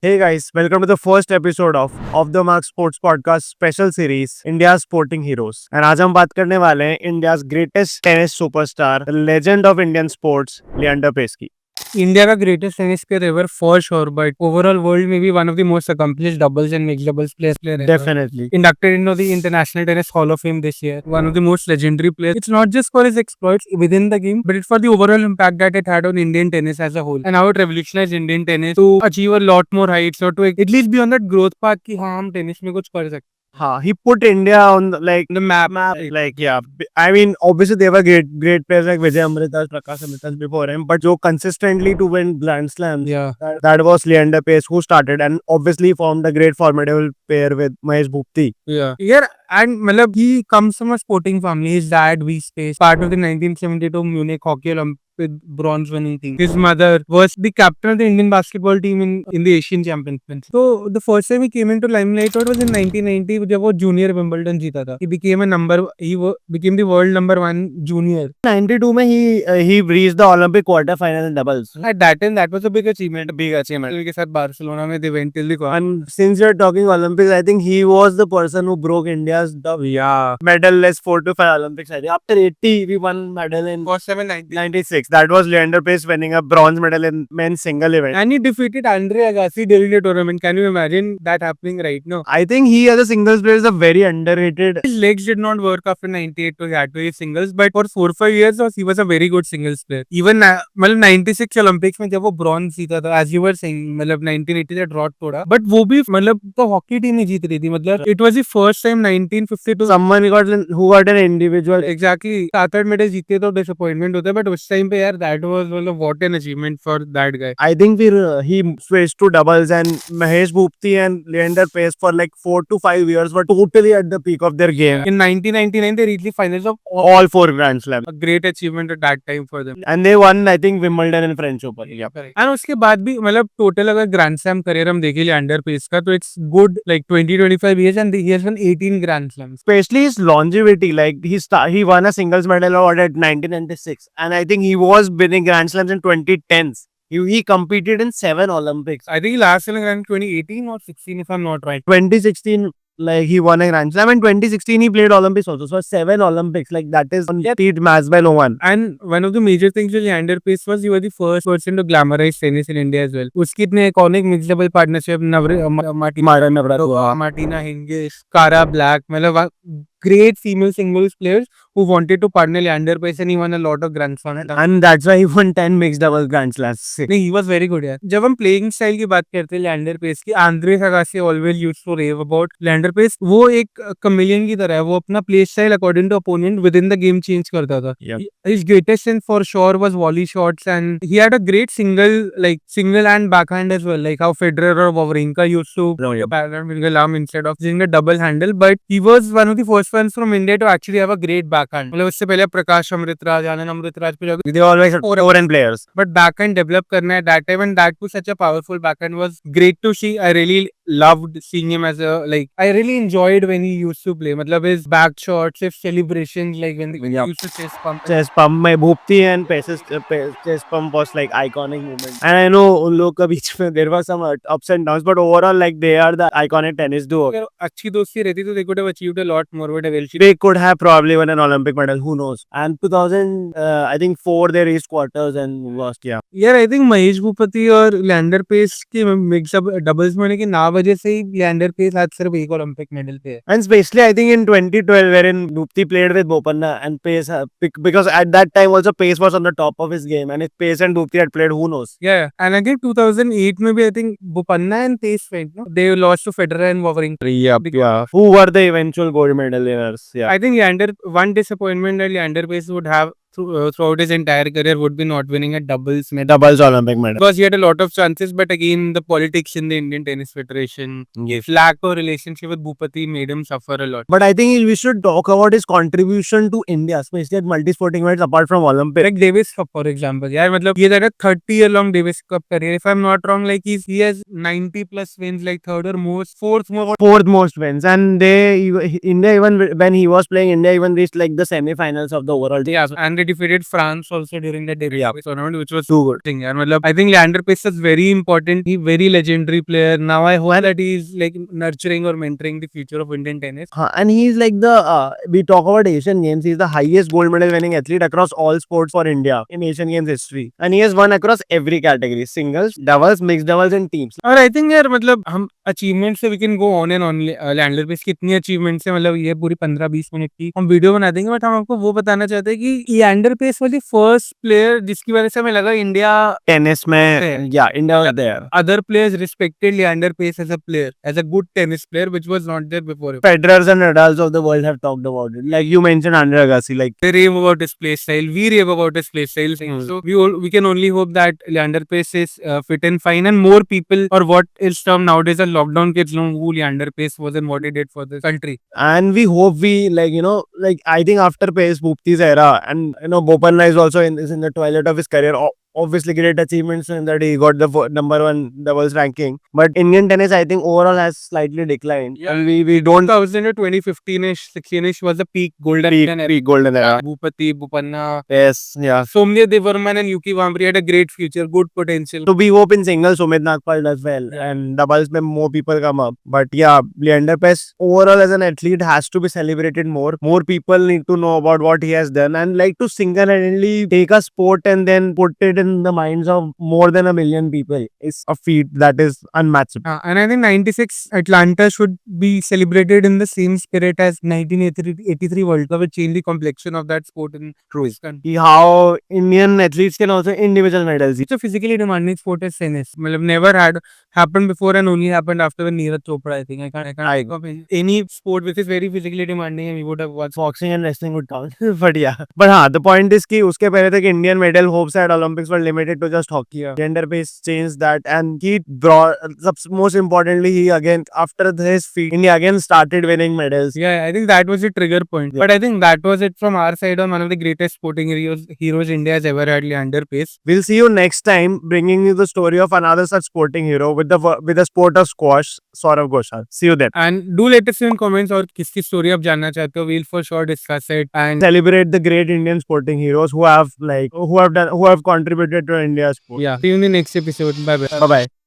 Hey guys, welcome to the first episode of Off the Mark Sports Podcast special series India's Sporting Heroes. And आज हम बात करने वाले हैं India's greatest tennis superstar, the legend of Indian sports, Leander Paes की. India का greatest tennis player ever for sure, but overall world maybe one of the most accomplished doubles and mixed doubles players ever. Definitely. Inducted into the International Tennis Hall of Fame this year. One of the most legendary players. It's not just for his exploits within the game, but it's for the overall impact that it had on Indian tennis as a whole. And how it revolutionized Indian tennis to achieve a lot more heights or to at least be on that growth path कि हाँ हम tennis में कुछ कर सकते. He put India on the map. Yeah. I mean, obviously they were great players like Vijay Amritas, Prakash Amritas before him, but जो consistently to win Grand Slams, Yeah. that was Leander Paes who started and obviously formed a great formidable pair with Mahesh Bhupti. Yeah, and मतलब he comes from a sporting family. His dad, V Space, part of the 1972 Munich Hockey Olympic bronze winning team. His mother was the captain of the Indian basketball team in the Asian Championships. So the first time he came into limelight was in 1990 जब वो junior Wimbledon जीता था. He became became the world number 1 junior. 92 में he reached the Olympic quarter final in doubles. At that time, that was a big achievement. के साथ Barcelona में they went till the quarter. And since you're talking Olympics, I think he was the person who broke India's medal-less 4 to 5 Olympics. I think after 80, we won medal in For 790. That was Leander Paes winning a bronze medal in men's single event. And he defeated Andre Agassi during the tournament. Can you imagine that happening right now? I think he as a singles player is a very underrated. His legs did not work after 98 to he had to his singles, but for 4-5 years he was a very good singles player. Even 96 Olympics में जब वो bronze जीता था, as you were saying, 1980 से drought तोड़ा, but वो भी तो हॉकी टीम ही जीत रही थी. it was the first time 1952 Someone who got an individual. exactly 7-8 medal जीते तो disappointment होता है, but उस time पे यार that was what an achievement for that guy. I think he switched to doubles and Mahesh Bhupti and Leander Paes for like 4 to 5 years were totally at the peak of their game. In 1999 they reached the finals of All 4 Grand Slams. a great achievement at that time for them. And they won, I think, Wimbledon and French Open. Yeah. And उसके बाद भी total अगर grand slam career हम देखें Leander pace का तो it's good 20-25 years and he has won 18 grand slams. Especially his longevity, like he won a singles medal award at 1996, and I think he was winning Grand Slams in 2010s. He competed in 7 Olympics. I think he last in 2018 or 16 if I'm not right. 2016, like he won a Grand Slam. In 2016, he played Olympics also. So 7 Olympics, like that is beat matched by no one. And one of the major things with Leander Paes was he was the first person to glamorize tennis in India as well. उसकी इतने iconic mixed double partnership Martina Hingis, Cara Black, great female singles players who wanted to partner Leander Paes and he won a lot of Grand Slams. And that's why he won 10 mixed double Grand Slams. नहीं, he was very good यार. जब हम playing style की बात करते हैं Leander Paes की, Andre Agassi always used to rave about Leander Paes. वो एक chameleon की तरह है. वो अपना play style according to opponent within the game change करता था. Yep. His greatest strength for sure was volley shots and he had a great single and backhand as well. Like how Federer or Wawrinka used to parallel with the arm instead of using a double handle. But he was one of the first ones from India to actually have a great backhand. उससे पहले प्रकाश अमृतराज, आनंद अमृतराज पे they always had foreign players. But backhand develop करना at that time and that was such a powerful backhand was great to see. I really loved seeing him as I really enjoyed when he used to play. His back shots, his celebrations, when he used to chest pump. Chest pump, my Bhupti and Paes' chest pump was like iconic moment. And I know उन लोग के बीच में there was some ups and downs, but overall like they are the iconic tennis duo. अगर अच्छी दोस्ती रहती तो they could have achieved a lot more. But they could have probably won an Olympic medal. Who knows? And 2000, I think 4 they reached quarters and lost. Yeah. Yeah, I think Mahesh Bhupati और Leander Paes के mix up doubles में होने की ना वजह से ही Leander Paes आज सिर्फ एक Olympic medal पे है. And especially I think in 2012 wherein Bhupti played with Bopanna and Paes because at that time also Paes was on the top of his game and if Paes and Bhupti had played, who knows? Yeah, and again 2008 में भी I think Bopanna and Paes went. No? They lost to Federer and Wawrinka. Yeah. Who were the eventual gold medal winners? Yeah. I think one disappointment that Leander Paes would have throughout his entire career would be not winning a doubles Olympic medal. Because he had a lot of chances, but again, the politics in the Indian Tennis Federation, lack of relationship with Bhupati made him suffer a lot. But I think we should talk about his contribution to India, especially at multi-sporting events apart from Olympics. Like Davis Cup, for example. Yeah, he had a 30-year-long Davis Cup career. If I'm not wrong, he has 90 plus wins, fourth most wins. And India, even when he was playing, India even reached the semi-finals of the overall. Yeah, and they defeated France also during the Davis Yeah. Cup tournament, which was Too good. thing. And I think Leander Paes is very important. He very legendary player. Now I hope that he's like nurturing or mentoring the future of Indian tennis. And he's like we talk about Asian Games, he's the highest gold medal winning athlete across all sports for India in Asian Games history. And he has won across every category, singles, doubles, mixed doubles and teams. और I think यार हम achievement से we can go on and on Leander Paes कितनी achievements है ये पूरी 15-20 minute की हम वीडियो बना देंगे बट हम आपको वो बताना चाहते हैं कि Leander Paes was the first player जिसकी वजह से हमें लगा इंडिया टेनिस में India was there. other players respected Leander Paes as a player, as a good tennis player, which was not there before him. Federers and Nadals of the world have talked about it. Like you mentioned Andre Agassi, like They rave about his play style. We rave about his play style. So we can only hope that Leander Paes is fit and fine, and more people, or what is termed nowadays as lockdown kids, know who Leander Paes was and what he did for the country. and we hope we like I think after Pace Bhupti's era, and Bopanna is also is in the twilight of his career. Obviously great achievements in that he got the #1 doubles ranking, but Indian tennis I think overall has slightly declined. Yeah. And we don't 2015-ish, 16-ish was the peak golden era. peak golden era. Bhupati, Bopanna, Yes, yeah. Somya Devarman and Yuki Vambri had a great future, good potential. So we hope in singles Sumit Nagpal does well, and doubles mein more people come up. But yeah, Leander Paes overall as an athlete has to be celebrated more. More people need to know about what he has done, and like to single-handedly take a sport and then put it in the minds of more than 1 million people is a feat that is unmatchable. And I think 96 Atlanta should be celebrated in the same spirit as 1983 World Cup, which changed the complexion of that sport in this country. How Indian athletes can also individual medals. It's a physically demanding sport as tennis. Never had happened before and only happened after when Neeraj Chopra, I think. I can't think of any sport which is very physically demanding and we would have watched. Boxing and wrestling would count. But yeah. But the point is कि उसके पहले तक Indian medal hopes at Olympics were limited to just hockey. Leander Paes changed that, and he brought, most importantly, he again, after his feat, India again started winning medals. Yeah, I think that was the trigger point. Yeah. But I think that was it from our side on one of the greatest sporting heroes India has ever had, Leander Paes. We'll see you next time, bringing you the story of another such sporting hero with the sport of squash, Saurav Ghoshal. See you then. And do let us know in comments और किसकी story आप जानना चाहते हो. We'll for sure discuss it and Celebrate the great Indian sporting heroes who have contributed to India's sport. yeah. See you in the next episode. Bye bye. Bye bye.